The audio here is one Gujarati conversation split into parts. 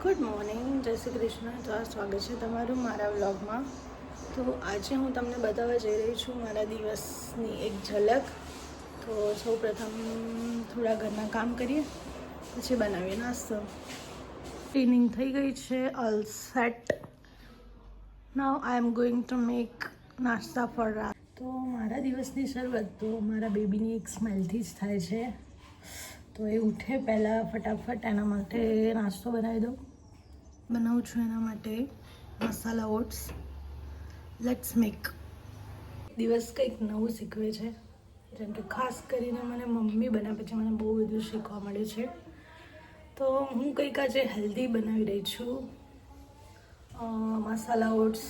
ગુડ મોર્નિંગ, જય શ્રી કૃષ્ણ. તો આ સ્વાગત છે તમારું મારા વ્લોગમાં. તો આજે હું તમને બતાવવા જઈ રહી છું મારા દિવસની એક ઝલક. તો સૌપ્રથમ થોડા ઘરના કામ કરીએ, પછી બનાવીએ નાસ્તો. ક્લિનિંગ થઈ ગઈ છે, all set. Now I am going to make નાસ્તા ફોર રાત. તો મારા દિવસની શરૂઆત તો મારા બેબીની એક સ્માઇલથી જ થાય છે. તો એ ઉઠે પહેલાં ફટાફટ એના માટે નાસ્તો બનાવી દઉં. બનાવું છું એના માટે મસાલા ઓટ્સ. Let's make. દિવસ કંઈક નવું શીખવે છે, જેમ કે ખાસ કરીને મને મમ્મી બનાવે પછી મને બહુ બધું શીખવા મળે છે. તો હું કંઈક આજે હેલ્ધી બનાવી રહી છું. મસાલા ઓટ્સ.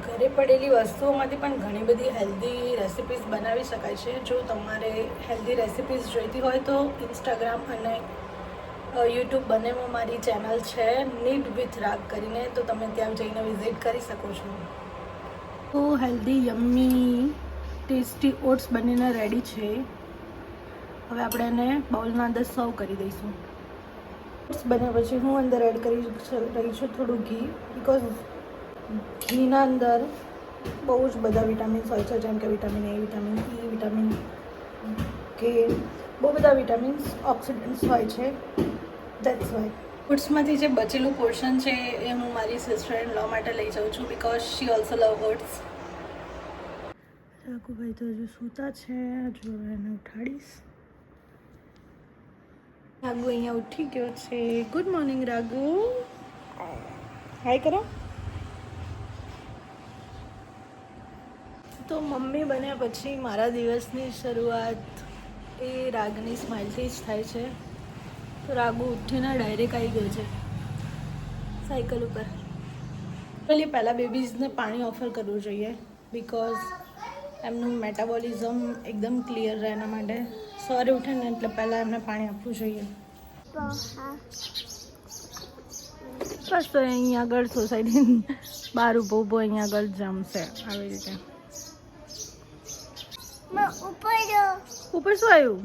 ઘરે પડેલી વસ્તુઓમાંથી પણ ઘણી બધી હેલ્ધી રેસિપીઝ બનાવી શકાય છે. જો તમારે હેલ્ધી રેસિપીઝ જોઈતી હોય તો ઇન્સ્ટાગ્રામ અને યુટ્યુબ બંનેમાં મારી ચેનલ છે નીડ વિથ રાગ કરીને, તો તમે ત્યાં જઈને વિઝિટ કરી શકો છો. તો હેલ્ધી યમ્મી ટેસ્ટી ઓટ્સ બનીને રેડી છે. હવે આપણે એને બાઉલના અંદર સર્વ કરી દઈશું. ઓટ્સ બન્યા પછી હું અંદર એડ કરી રહી છું થોડું ઘી, બિકોઝ ઘીના અંદર બહુ જ બધા વિટામિન્સ હોય છે, જેમ કે vitamin A, vitamin E, vitamin કે, બહુ બધા વિટામિન્સ ઓક્સિડન્ટ્સ હોય છે. દેટ્સ વાય ઓટ્સમાંથી જે બચેલું પોર્શન છે એ હું મારી સિસ્ટર ઇન લો માટે લઈ જાઉં છું, because she also love oats. Raghubhai તો હજુ સૂતા છે, હજુ એને ઉઠાડીશ. રાઘુ અહીંયા ઉઠી ગયો છે. Good morning Raghu. હાય કરો. તો મમ્મી બન્યા પછી મારા દિવસની શરૂઆત એ રાગની સ્માઇલથી જ થાય છે. તો રાગુ ઉઠીને ડાયરેક્ટ આવી ગયો છે સાયકલ ઉપર. પેલી પહેલાં બેબીઝને પાણી ઓફર કરવું જોઈએ, બિકોઝ એમનું મેટાબોલિઝમ એકદમ ક્લિયર રહે. એના માટે સવારે ઉઠે ને એટલે પહેલાં એમને પાણી આપવું જોઈએ. બસ તો અહીંયા આગળ સોસાયટી બહાર ઊભો ઊભો અહીંયા આગળ જમશે આવી રીતે. ઉપર શું આવ્યું?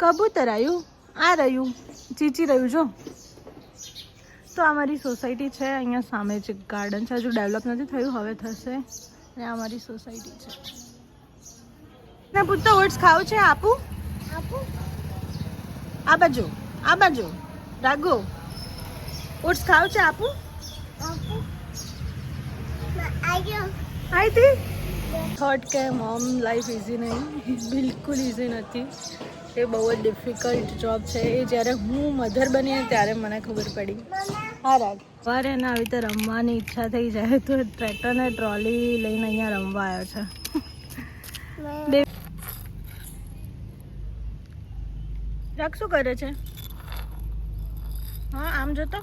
કબૂતર આવ્યું. આ રહ્યું, ચીચી રહ્યું. જો તો આ મારી સોસાયટી છે. અહીંયા સામે જ ગાર્ડન છે, હજુ ડેવલપ નથી થયું, હવે થશે. અને આ મારી સોસાયટી છે. ના પૂછતો ઓટ્સ ખાવું છે? આપું? આ બાજુ, આ બાજુ. રાગો ઓટ્સ ખાવું છે? આપું? આઈતી થોટ કે મોમ લાઈફ ઇઝી નહીં, બિલકુલ ઇઝી નથી. એ બહુ જ ડિફિકલ્ટ જોબ છે. એ જ્યારે હું મધર બની ત્યારે મને ખબર પડી. હા રાગ સવારે એને આવી રીતે રમવાની ઈચ્છા થઈ જાય તો ટ્રેક્ટર ને ટ્રોલી લઈને અહીંયા રમવા આવ્યો છે. રાગ શું કરે છે? હા આમ જોતો,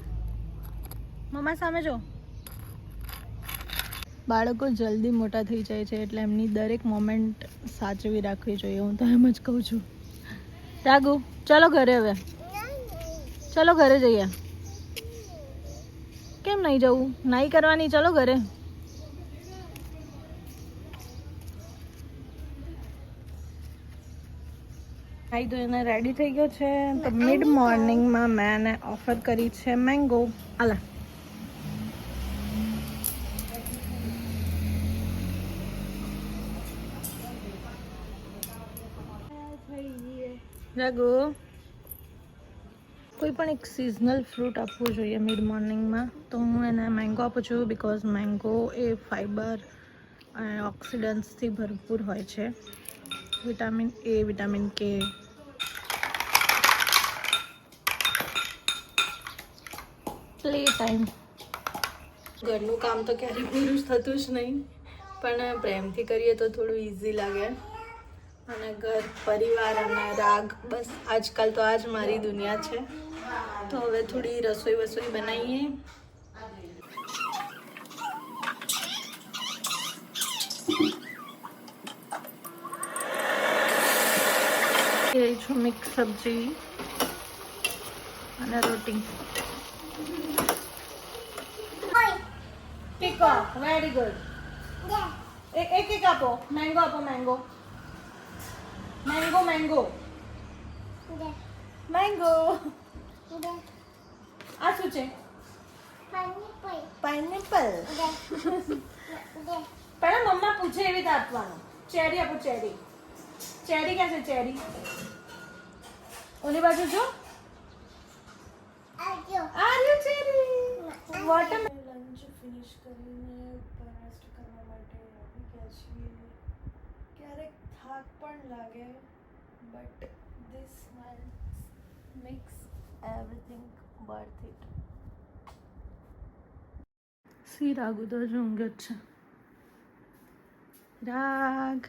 મમ્મા સામે જો. બાળકો જલ્દી મોટા થઈ જાય છે એટલે એમની દરેક મોમેન્ટ સાચવી રાખવી જોઈએ. હું તો એમ જ કહું છું. રાગુ ચલો ઘરે. હવે ચલો ઘરે જઈએ. કેમ નહીં જવું? નાઈ કરવાની, ચલો ઘરે. નાઈ તો એને રેડી થઈ ગયો છે. તો મિડ મોર્નિંગમાં મેં એને ઓફર કરી છે મેંગો. આલા રાગુ કોઈ પણ એક સિઝનલ ફ્રૂટ આપવું જોઈએ મિડ મોર્નિંગમાં. તો હું એને મેંગો આપું છું, બિકોઝ મેંગો એ ફાઈબર અને ઓક્સિડન્ટ્સથી ભરપૂર હોય છે. વિટામિન એ, વિટામિન કે. Play time. ઘરનું કામ તો ક્યારેય પૂરું થતું જ નહીં, પણ પ્રેમથી કરીએ તો થોડું ઇઝી લાગે. અને ઘર પરિવાર અને રાગ, બસ આજકાલ તો આ જ મારી દુનિયા છે. તો હવે થોડી રસોઈ બનાવીએ. એ છું મિક્સ સબ્જી અને રોટી. Very good. એક આપો. મેંગો આપો. Mango mango mango mango. આ શું છે? પાઇનેપલ. પહેલા મમ્મા પૂછે એવી રીતે આપવાનું. ચેરી આપો, ચેરી. ચેરી ક્યાં છે? ચેરી ઓલી બાજુ જો. આ રહ્યું ચેરી. વોટર લંચ ફિનિશ કરીને રેસ્ટ કરવા માટે આવી ગયા છીએ. ક્યારેક થાક પણ લાગે, but this makes everything worth it. See Ragu તો જ ઊંઘ જ છે. રાગ.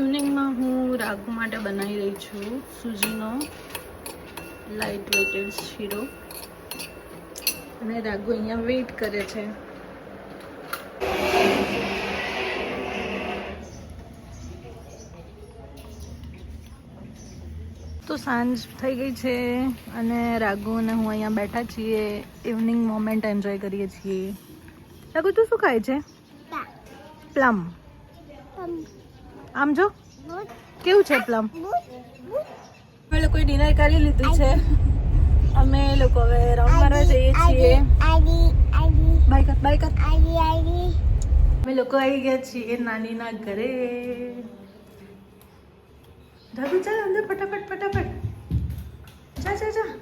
ઇવનિંગમાં હું રાગુ માટે બનાવી રહી છું સૂજીનો લાઇટ વેટેડ શીરો, અને રાગુ અહીંયા વેઇટ કરે છે. તો સાંજ થઈ ગઈ છે અને રાગુ અને હું અહીંયા બેઠા છીએ, ઇવનિંગ મોમેન્ટ એન્જોય કરીએ છીએ. રાગુ તું શું ખાય છે? પ્લમ. આમ જો કેવું છે પ્લમ. અમે લોકોએ ડિનર કરી લીધું છે. અમે લોકો હવે રાઉન્ડ મારવા જઈએ છીએ. બાય કર, બાય કર. અમે લોકો આવી ગયા છીએ નાનીના ઘરે. રાગુ ચાલ અંદર ફટાફટ ફટાફટ. જા જા જા.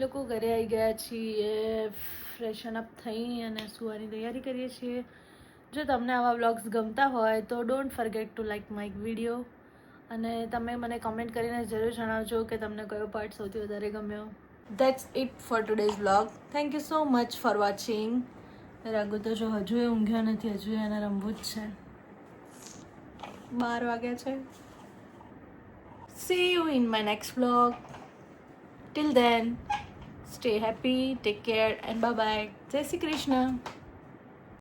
લોકો ઘરે આવી ગયા છીએ, ફ્રેશન અપ થઈ અને સુવાની તૈયારી કરીએ છીએ. જો તમને આવા વ્લોગ્સ ગમતા હોય તો don't forget two like my video, અને તમે મને કમેન્ટ કરીને જરૂર જણાવજો કે તમને કયો પાર્ટ સૌથી વધારે ગમ્યો. That's it for today's vlog. Thank you so much for watching. Ragu તો જો હજુ એ ઊંઘ્યો નથી, હજુ એને રમવું જ છે. 12 વાગ્યા છે. See you in my next vlog. Till then, stay happy, take care, and bye bye. Jai Shri Krishna.